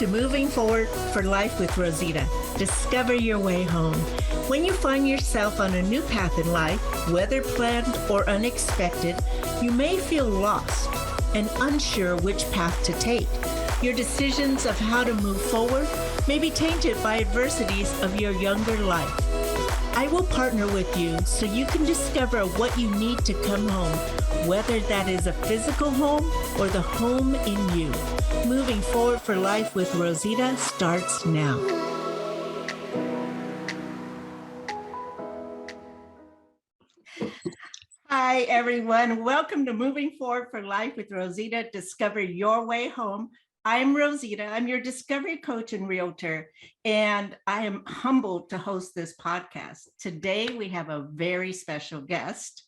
to Moving Forward for Life with Rosita. Discover your way home. When you find yourself on a new path in life, whether planned or unexpected, you may feel lost and unsure which path to take. Your decisions of how to move forward may be tainted by adversities of your younger life. I will partner with you so you can discover what you need to come home, whether that is a physical home or the home in you. Moving Forward for Life with Rosita starts now. Hi, everyone. Welcome to Moving Forward for Life with Rosita. Discover your way home. I'm Rosita. I'm your discovery coach and realtor, and I am humbled to host this podcast. Today, we have a very special guest,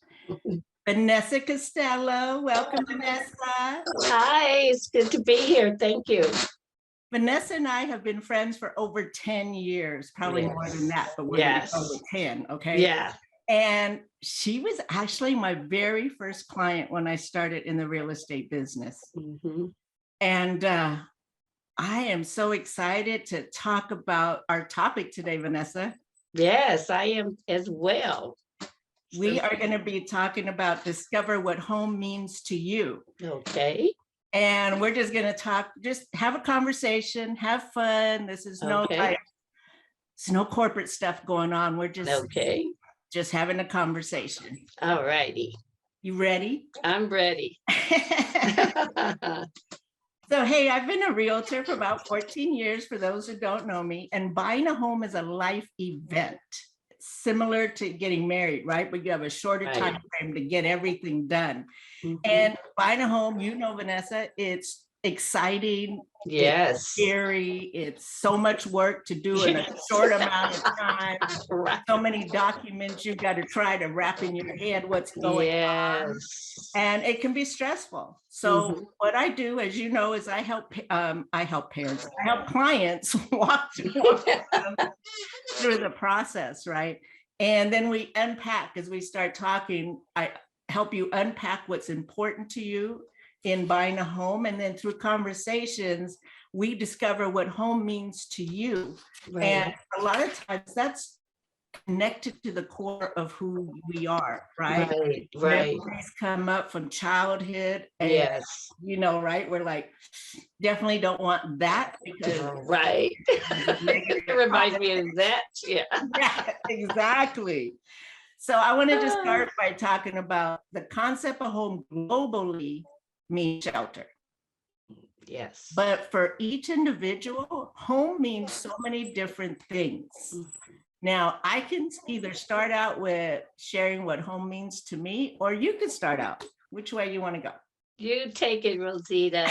Vanessa Costello. Welcome, Vanessa. Hi, it's good to be here. Thank you. Vanessa and I have been friends for over 10 years, probably more than that, but we're going to go with 10, okay? Yeah. And she was actually my very first client when I started in the real estate business. Mm-hmm. And I am so excited to talk about our topic today, Vanessa. Yes, I am as well. We are going to be talking about discover what home means to you. Okay. And we're just going to talk, just have a conversation, have fun. This is no it's no corporate stuff going on. We're just having a conversation. All righty. You ready? I'm ready. So, hey, I've been a realtor for about 14 years, for those who don't know me, and buying a home is a life event, similar to getting married, right? But you have a shorter time frame to get everything done. Mm-hmm. And buying a home, you know, Vanessa, it's exciting. Yes. It's scary. It's so much work to do in a short amount of time. Right. So many documents you've got to try to wrap in your head what's going on. And it can be stressful. So what I do, as you know, is I help parents, I help clients walk through the process, right? And then we unpack as we start talking. I help you unpack what's important to you in buying a home. And then through conversations, we discover what home means to you. Right. And a lot of times that's connected to the core of who we are, right? Right. Memories come up from childhood. And, you know, right? We're like, definitely don't want that because. Right. It reminds me of that. Yeah. Yeah, exactly. So I wanted to start by talking about the concept of home globally means shelter. Yes. But for each individual, home means so many different things. Now, I can either start out with sharing what home means to me, or you can start out. Which way you want to go? You take it, Rosita.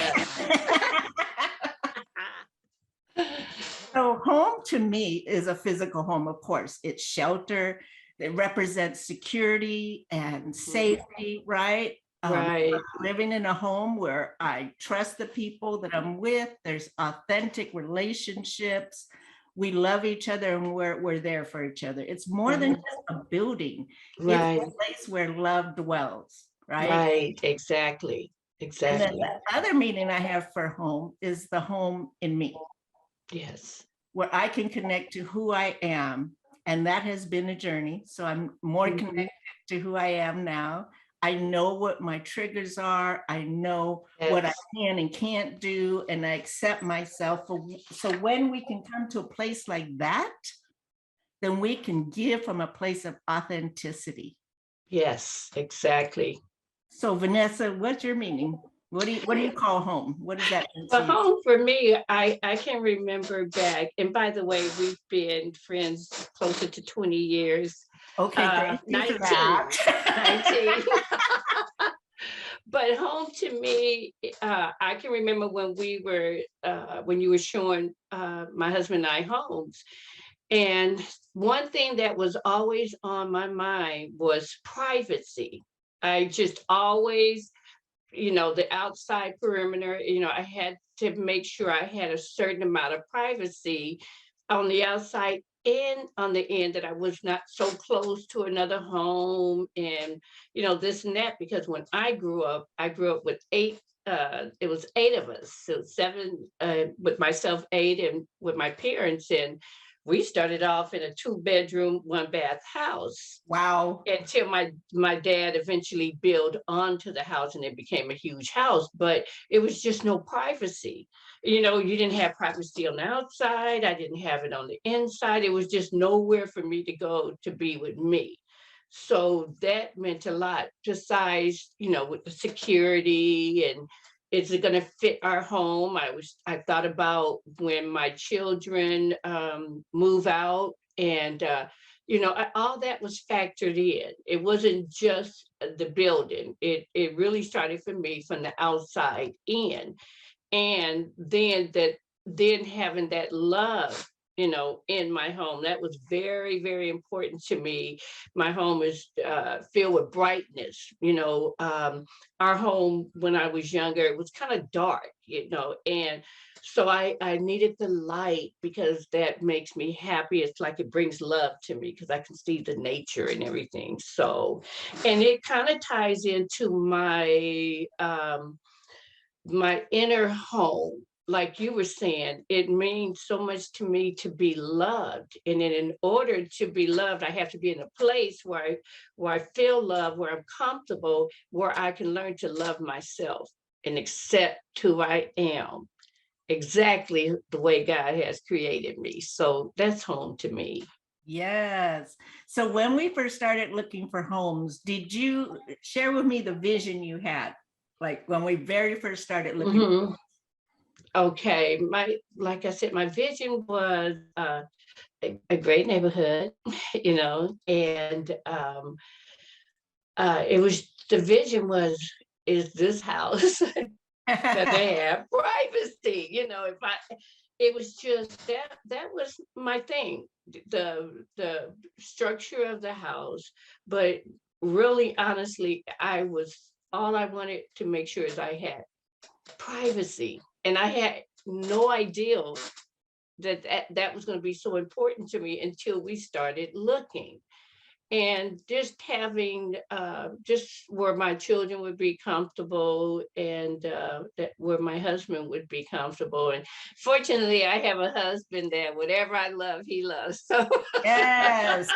So home to me is a physical home, of course. It's shelter. It represents security and safety, right? Right. Living in a home where I trust the people that I'm with. There's authentic relationships. We love each other and we're there for each other. It's more than just a building. Right. It's a place where love dwells, right? Right, exactly. And then the other meaning I have for home is the home in me. Yes. Where I can connect to who I am. And that has been a journey. So I'm more connected to who I am now. I know what my triggers are. I know what I can and can't do, and I accept myself. So when we can come to a place like that, then we can give from a place of authenticity. Yes, exactly. So Vanessa, what's your meaning? What do you call home? What does that mean? Well, home for me, I can remember back, and by the way, we've been friends closer to 20 years. Okay, 19. But home to me, I can remember when you were showing my husband and I homes. And one thing that was always on my mind was privacy. I just always, the outside perimeter, I had to make sure I had a certain amount of privacy on the outside and on the end, that I was not so close to another home and, this and that, because when I grew up with 8 it was 8 of us, so 7 with myself, 8, and with my parents, and we started off in a 2-bedroom, 1-bath house Wow. until my dad eventually built onto the house and it became a huge house, but it was just no privacy. You didn't have privacy on the outside. I didn't have it on the inside. It was just nowhere for me to go to be with me. So that meant a lot, besides, with the security and is it going to fit our home? I thought about when my children move out, and all that was factored in. It wasn't just the building. It really started for me from the outside in, and then having that love, in my home. That was very, very important to me. My home is filled with brightness. Our home when I was younger, it was kind of dark, and so I needed the light because that makes me happy. It's like it brings love to me because I can see the nature and everything. So, and it kind of ties into my inner home. Like you were saying, it means so much to me to be loved, and then in order to be loved, I have to be in a place where I feel love, where I'm comfortable, where I can learn to love myself and accept who I am exactly the way God has created me. So that's home to me. Yes. So when we first started looking for homes, did you share with me the vision you had? Like when we very first started looking. Mhm. Okay, like I said, my vision was a great neighborhood, and it was the vision was, is this house gonna have privacy? If I, it was just that was my thing, the structure of the house, but really honestly, all I wanted to make sure is I had privacy, and I had no idea that was going to be so important to me until we started looking, and just having just where my children would be comfortable, and that where my husband would be comfortable. And fortunately, I have a husband that whatever I love, he loves. So Yes.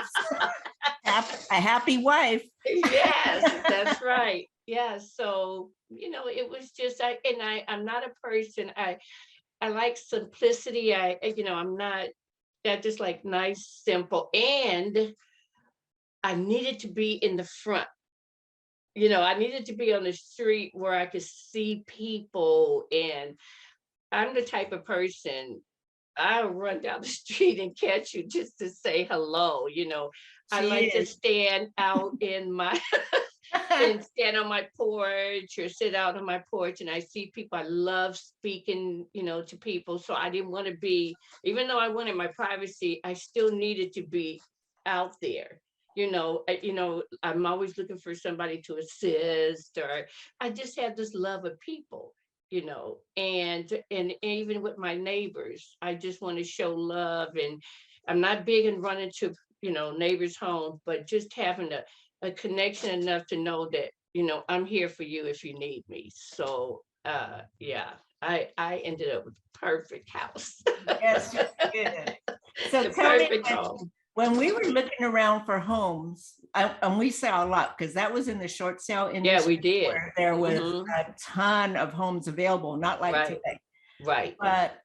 A happy wife. yes, that's right. Yeah. So, it was just I'm not a person. I like simplicity. I'm not, I just like nice, simple, and I needed to be in the front. I needed to be on the street where I could see people. And I'm the type of person, I'll run down the street and catch you just to say hello. I She like to is. stand out in my and stand on my porch or sit out on my porch and I see people. I love speaking, to people. So I didn't want to be, even though I wanted my privacy, I still needed to be out there. I'm always looking for somebody to assist, or I just have this love of people, and even with my neighbors, I just want to show love. And I'm not big in running to, neighbors' homes, but just having a connection enough to know that, I'm here for you if you need me. So yeah, I ended up with the perfect house. Yes, you did. So The tell me, perfect home. when we were looking around for homes, and we saw a lot because that was in the short sale Yeah, we industry did. where there was Mhm. a ton of homes available, not like Right, today. right. But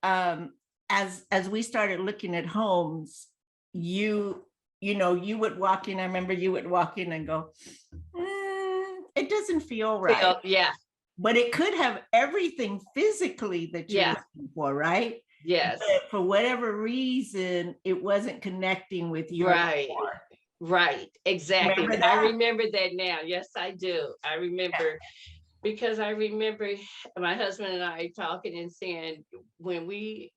as we started looking at homes, you would walk in. I remember you would walk in and go, it doesn't feel right. Yeah, But it could have everything physically that you're yeah, looking for, right? yes, But for whatever reason, it wasn't connecting with your right. core. Right, exactly. Remember I that? remember that now. Yes, I do. I remember because I remember my husband and I talking and saying, when we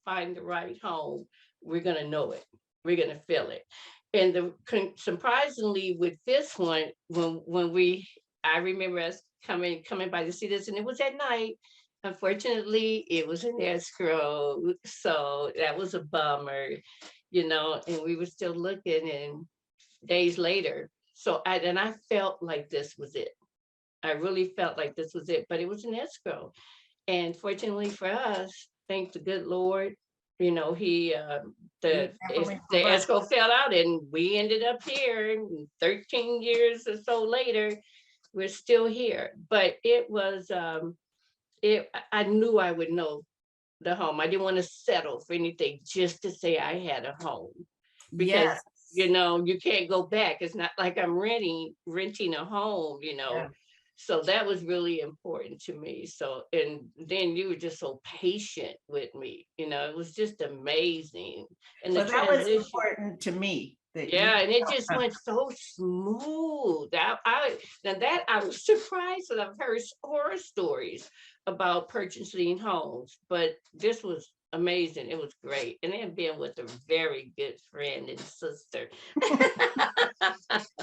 find the right home, we're gonna know it. We're gonna feel it. And surprisingly, with this one, I remember us coming by to see this, and it was at night. Unfortunately, it was an escrow, so that was a bummer, and we were still looking, and days later. So I felt like this was it. I really felt like this was it, but it was an escrow. And fortunately for us, thank the good Lord, you know, He definitely the provided. escrow fell out and we ended up here, and 13 years or so later, we're still here. But it was, I knew I would know the home. I didn't want to settle for anything just to say I had a home, because Yes. you can't go back. It's not like I'm renting a home. Yeah. So that was really important to me. So, and then you were just so patient with me. It was just amazing. And the Well, that was transition, important to me that you. yeah, and it just went so smooth. Now that I was surprised that I've heard horror stories about purchasing homes, but this was amazing. It was great, and then being with a very good friend and sister.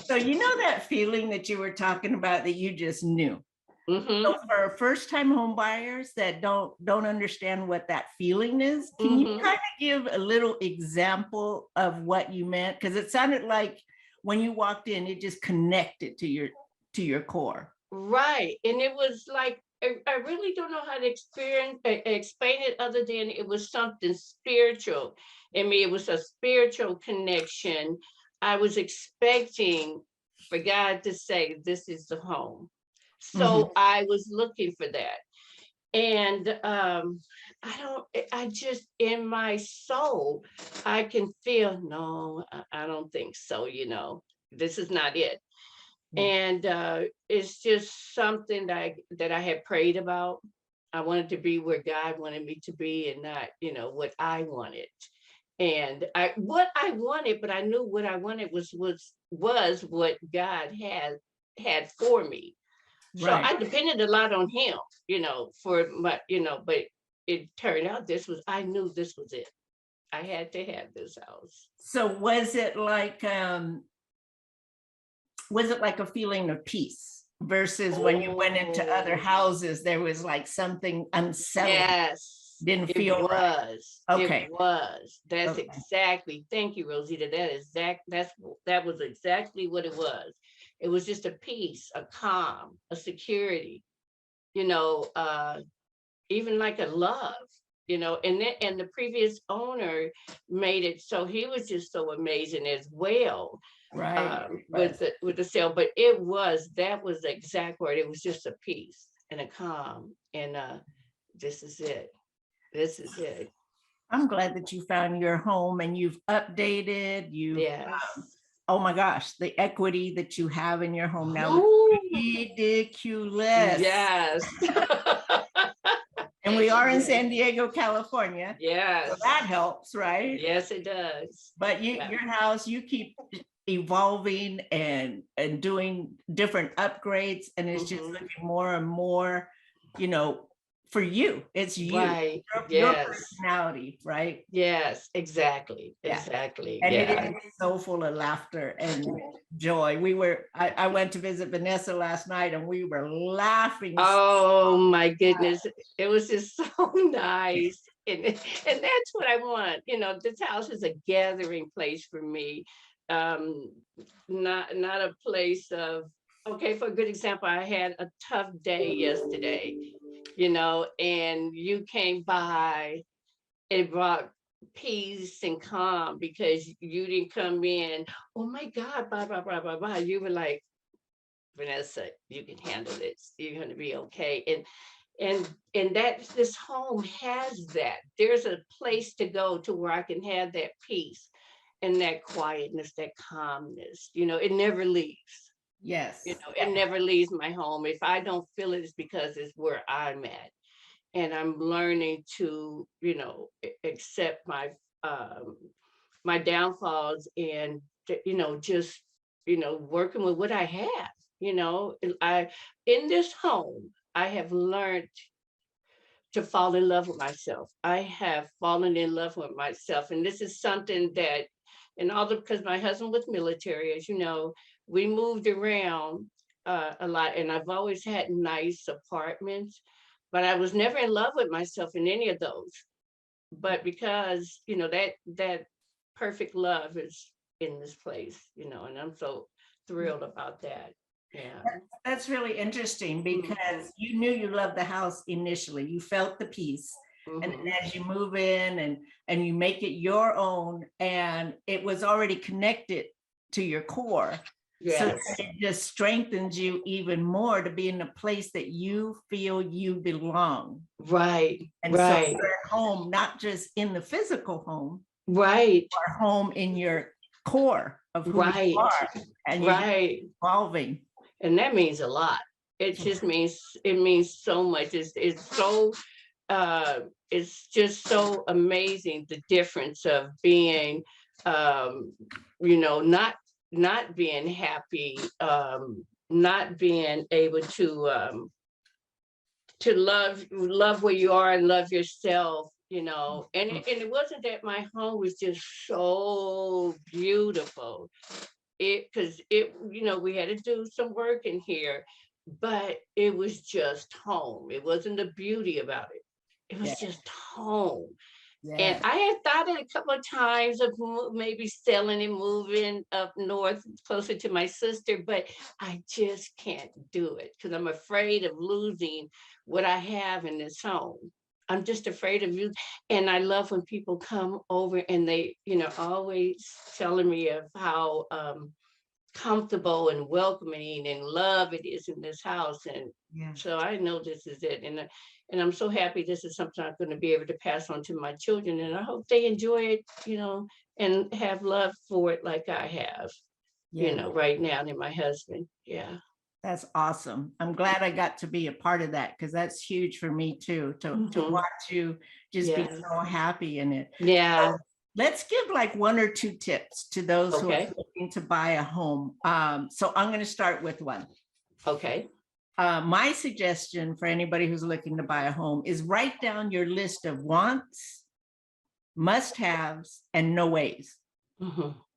So you know that feeling that you were talking about that you just knew. Hmm. So for first time home buyers that don't understand what that feeling is, can you Hmm. kind of give a little example of what you meant? Because it sounded like when you walked in, it just connected to your core. Right, and it was like I really don't know how to explain it other than it was something spiritual in me. It was a spiritual connection. I was expecting for God to say, "This is the home." Mhm. So I was looking for that. And I just, in my soul, I can feel, no, I don't think so, this is not it. Yeah. And it's just something that I had prayed about. I wanted to be where God wanted me to be, and not, what I wanted. And what I wanted, but I knew what I wanted was what God had for me. So Right. I depended a lot on him, for my, but it turned out I knew this was it. I had to have this house. So was it like a feeling of peace versus when you went into other Oh, houses, there was like something unsettling, yes, didn't it feel right? was. It Okay. was. That's Okay. exactly. Thank you, Rosita. That was exactly what it was. It was just a peace, a calm, a security, you know, uh, even like a love, and the previous owner made it so he was just so amazing as well, Right. with the sale. But that was the exact word. It was just a peace and a calm, and this is it. This is it. I'm glad that you found your home and you've updated, Yes. oh my gosh, the equity that you have in your home now is Ooh, ridiculous. yes. And we are in Yes. San Diego, California. So Yes. that helps, right? Yes, it does. But Yeah. your house, you keep evolving and doing different upgrades, and it's just Mhm. looking more and more, you know, for you. It's you, Right. your Yes. personality, right? Yes, exactly. Yeah. Exactly. And it Yeah. is so full of laughter and joy. I went to visit Vanessa last night and we were laughing. Oh my goodness. It was just so nice. And that's what I want. This house is a gathering place for me. Um, not a place of, okay, for a good example, I had a tough day yesterday, and you came by. It brought peace and calm because you didn't come in, oh my God, blah, blah, blah, blah, blah. You were like, Vanessa, you can handle this. You're going to be okay. And that this home has that. There's a place to go to where I can have that peace and that quietness, that calmness. It never leaves. Yes. It never leaves my home. If I don't feel it, it's because it's where I'm at. And I'm learning to, accept um, my downfalls, and just working with what I have. I in this home, I have learned to fall in love with myself. I have fallen in love with myself, and this is something that, and all because my husband was military, as you know, we moved around a lot, and I've always had nice apartments, but I was never in love with myself in any of those. But because that perfect love is in this place, and I'm so thrilled about that. Yeah. That's really interesting because you knew you loved the house initially. You felt the peace. And then as you move in and you make it your own, and it was already connected to your core. So Yes. it just strengthens you even more to be in a place that you feel you belong. Right. And Right. so you're at home, not just in the physical home, Right. or home in your core of who Right. you are, and you're Right. evolving. And that means a lot. It just means, it means so much. It's so it's just so amazing, the difference of being you know, not being happy, not being able to love where you are and love yourself, you know. And it wasn't that my home was just so beautiful. Because it, you know, we had to do some work in here, but it was just home. It wasn't the beauty about it. It was just home. And Yeah. I had thought it a couple of times of maybe selling and moving up north closer to my sister, but I just can't do it because I'm afraid of losing what I have in this home. I'm just afraid of you. And I love when people come over and they, you know, always telling me of how comfortable and welcoming and love it is in this house. And Yeah. so I know this is it. And I'm so happy this is something I'm going to be able to pass on to my children. And I hope they enjoy it, you know, and have love for it like I have, you know, right now, and my husband. Yeah. That's awesome. I'm glad I got to be a part of that because that's huge for me too, to watch you just be so happy in it. Yeah. So let's give like 1 or 2 tips to those who are Okay. looking to buy a home. So I'm going to start with one. Okay. My suggestion for anybody who's looking to buy a home is write down your list of wants, must-haves, and no ways.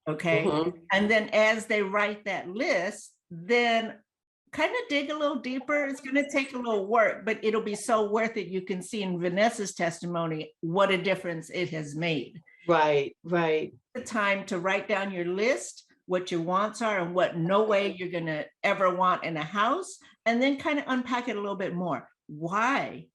Okay. And then as they write that list, then kind of dig a little deeper. It's going to take a little work, but it'll be so worth it. You can see in Vanessa's testimony what a difference it has made. Right, right. The time to write down your list, what your wants are, and what no way you're going to ever want in a house, and then kind of unpack it a little bit more. Why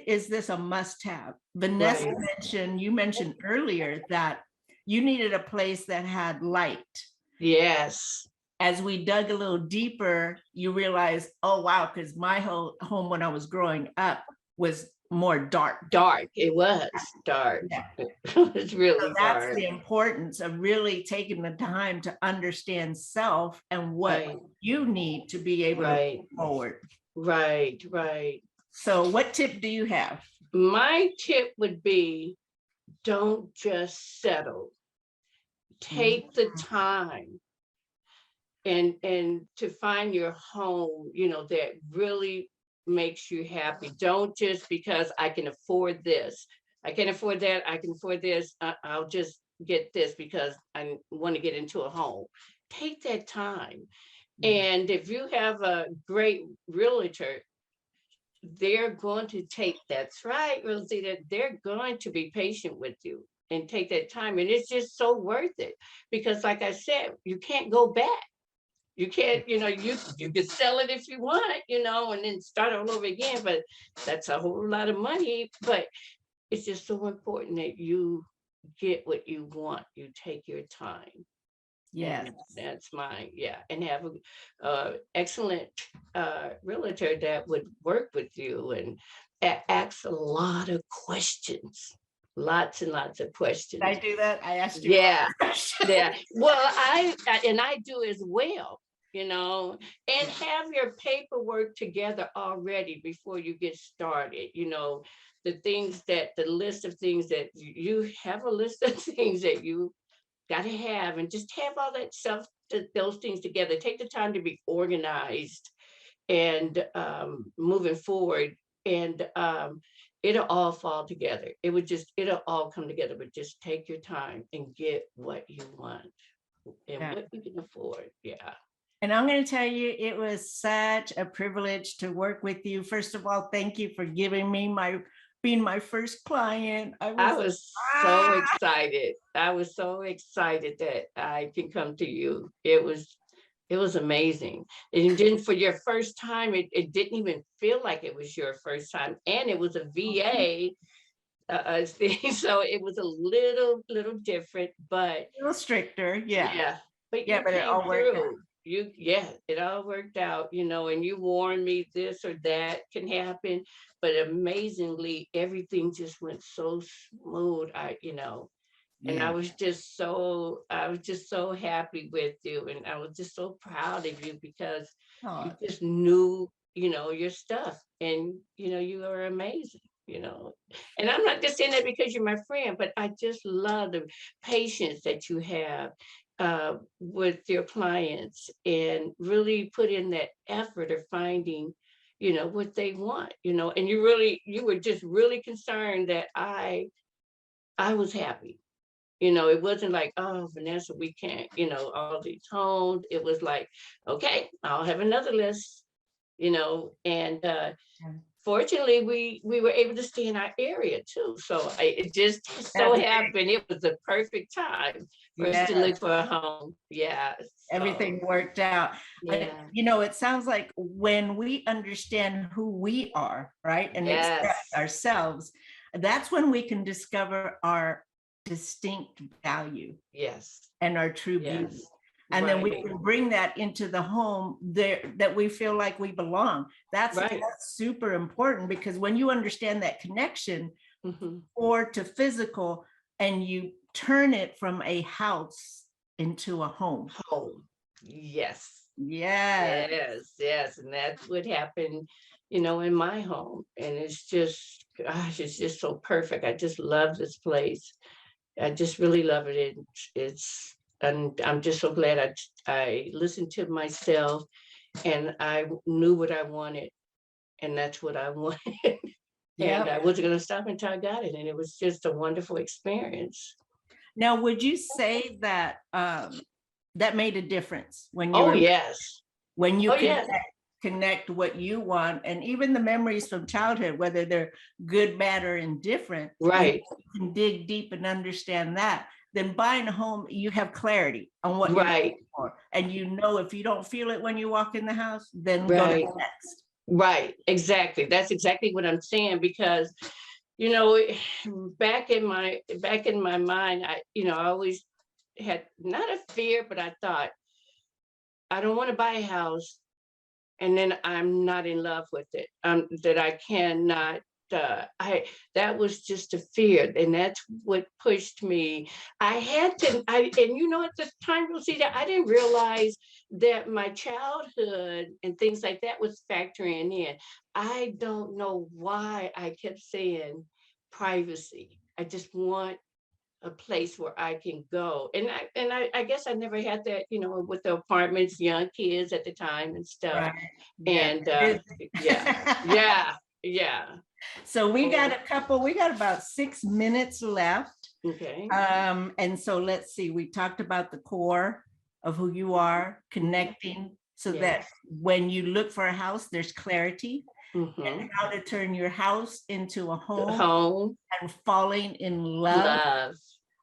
is this a must-have? Vanessa mentioned, you mentioned earlier that you needed a place that had light. Yes. As we dug a little deeper, you realize, oh, wow, because my whole home when I was growing up was more dark. Dark. It was dark. Yeah. It's really That's dark. the importance of really taking the time to understand self and what you need to be able to move forward. Right, right. So what tip do you have? My tip would be, don't just settle. Take the time and to find your home, you know, that really makes you happy. Don't just because I can afford this, I can afford that, I can afford this, I'll just get this because I want to get into a home. Take that time. And if you have a great realtor, they're going to take, that's right, Rosita, they're going to be patient with you and take that time. And it's just so worth it because like I said, you can't go back. You can't, you know, you can sell it if you want, you know, and then start all over again, but that's a whole lot of money. But it's just so important that you get what you want. You take your time. Yeah, that's mine. Yeah, and have a excellent realtor that would work with you and ask a lot of questions, lots and lots of questions. Did I do that? I asked you. Yeah, yeah. Well, I do as well, you know, and have your paperwork together already before you get started. You know, the list of things that you have a list of things that you got to have, and just have all that stuff, those things together. Take the time to be organized and moving forward, and it'll all fall together. It'll all come together, but just take your time and get what you want and what you can afford. Yeah. And I'm going to tell you, it was such a privilege to work with you. First of all, thank you for giving me being my first client. I was so excited. I was so excited that I can come to you. It was It was amazing. And then for your first time, it didn't even feel like it was your first time. And it was a VA thing. So it was a little different, but A little stricter, yeah. yeah, but Yeah, you but it came all worked out. through. Yeah, it all worked out, and you warned me this or that can happen, but amazingly, everything just went so smooth. And Yeah. I was just so happy with you, and I was just so proud of you because you Oh, just knew, your stuff, and you are amazing. And I'm not just saying that because you're my friend, but I just love the patience that you have with your clients and really put in that effort of finding, what they want, and you were just really concerned that I was happy. It wasn't like, oh, Vanessa, we can't, all these homes. It was like, okay, I'll have another list, and fortunately we were able to stay in our area too. So it just so that's happened it was the perfect time for us yeah. to look for a home. Yeah. So Everything worked out. yeah. It sounds like when we understand who we are, right, and accept Yes. ourselves, that's when we can discover our distinct value Yes. and our true beauty. Yes. And then we Right. can bring that into the home there that we feel like we belong. Right. That's super important, because when you understand that connection Hmm. or to physical, and you turn it from a house into a home. Home. Yes. Yeah. Yes, and that's what happened, in my home. And it's just, gosh, it's just so perfect. I just love this place. I just really love it. And I'm just so glad I listened to myself and I knew what I wanted, and that's what I wanted. And Yeah. I wasn't going to stop until I got it. And it was just a wonderful experience. Now, would you say that that made a difference Oh, yes. when you Oh, can yes. connect what you want, and even the memories from childhood, whether they're good, bad, or indifferent, when Right. you can dig deep and understand that, then buying a home, you have clarity on what you're Right. looking for. And if you don't feel it when you walk in the house, then go to Right. the next. Right. Exactly. That's exactly what I'm saying because you know back in my mind, I always had not a fear, but I thought I don't want to buy a house and then I'm not in love with it. That I cannot. I That was just a fear, and that's what pushed me. I had to. And at the time, Rosita, I didn't realize that my childhood and things like that was factoring in. I don't know why I kept saying privacy. I just want a place where I can go. And I guess I never had that, with the apartments, young kids at the time and stuff. Right. Yeah. And yeah, yeah, yeah. So Oh, we got about 6 minutes left. okay. And so let's see, we talked about the core of who you are, Mhm. connecting so that Yes. when you look for a house, there's clarity, Mm-hmm. and how to turn your house into a home, Home, and falling in love love.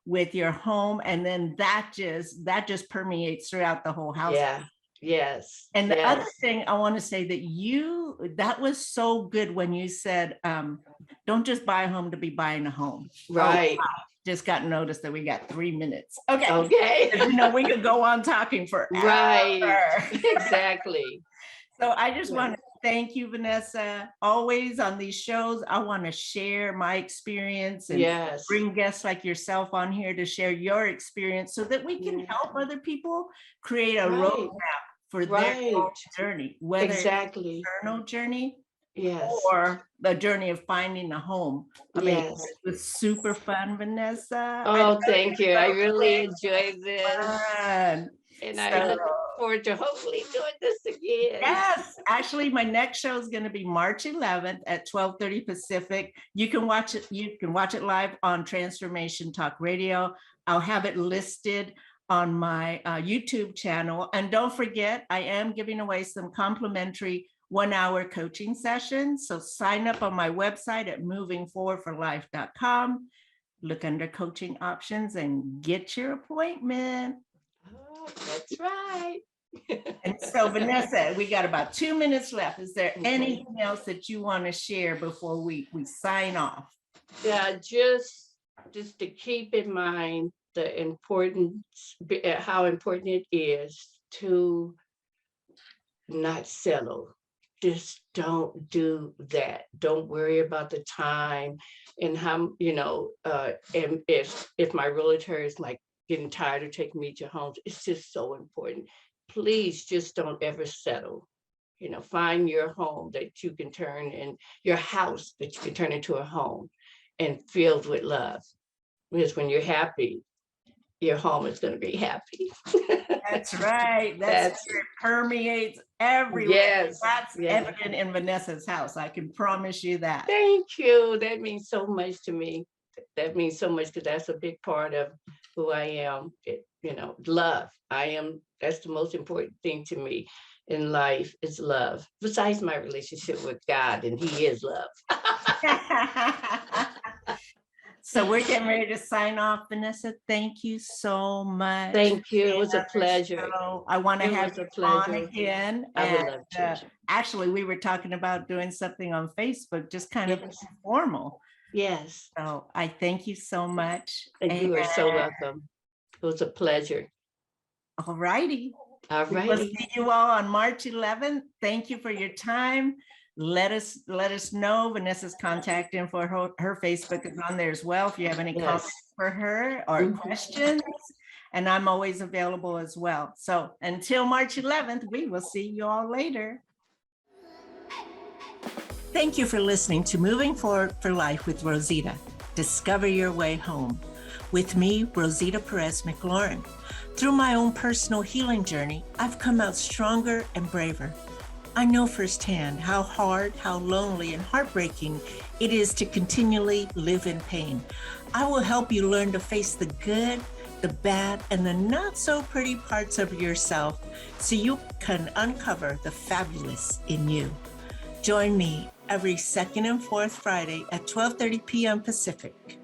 with your home. And then that just permeates throughout the whole house. Yeah. Yes. And the other Yes. thing I want to say, that was so good when you said, don't just buy a home to be buying a home. Oh, Right. just got noticed that we got 3 minutes. Okay. Okay. We could go on talking forever. Right. Exactly. So I just Right. want to thank you, Vanessa. Always on these shows, I want to share my experience and Yes. bring guests like yourself on here to share your experience so that we can Yeah. help other people create a Right. roadmap for their own Right. journey, whether it's Exactly. a personal journey Yes. or the journey of finding a home. I mean, Yes. it was super fun, Vanessa. I Oh, thank you. I really enjoyed this. fun. And I So look forward to hopefully doing this again. yes, actually, my next show is going to be March 11th at 12:30 Pacific. You can watch it. You can watch it live on Transformation Talk Radio. I'll have it listed on my YouTube channel. And don't forget, I am giving away some complimentary 1-hour coaching sessions. So sign up on my website at movingforwardforlife.com. Look under coaching options and get your appointment. Oh, that's right. And so Vanessa, we got about 2 minutes left. Is there anything else that you want to share before we sign off? Yeah, just to keep in mind the importance, how important it is to not settle. Just don't do that. Don't worry about the time and how, and if my realtor is like getting tired of taking me to homes, it's just so important. Please just don't ever settle. Find your home that you can turn in, your house that you can turn into a home and filled with love. Because when you're happy, your home is going to be happy. That's right. That's where it permeates everywhere. Yes. That's evident in Vanessa's house. I can promise you that. Thank you. That means so much to me. That means so much because that's a big part of who I am. Love. That's the most important thing to me in life is love. Besides my relationship with God, and He is love. So we're getting ready to sign off. Vanessa, thank you so much. Thank you. It was a pleasure. I want to have you on again. I would love to. Actually, we were talking about doing something on Facebook, just kind of informal. Yes. So I thank you so much. And you are so welcome. It was a pleasure. All righty. All righty. We'll see you all on March 11th. Thank you for your time. Let us know. Vanessa's contact info, her Facebook is on there as well if you have any comments for her or questions. And I'm always available as well. So until March 11th, we will see you all later. Thank you for listening to Moving Forward for Life with Rosita. Discover your way home. With me, Rosita Perez McLaurin. Through my own personal healing journey, I've come out stronger and braver. I know firsthand how hard, how lonely, and heartbreaking it is to continually live in pain. I will help you learn to face the good, the bad, and the not so pretty parts of yourself so you can uncover the fabulous in you. Join me every second and fourth Friday at 12:30 p.m. Pacific.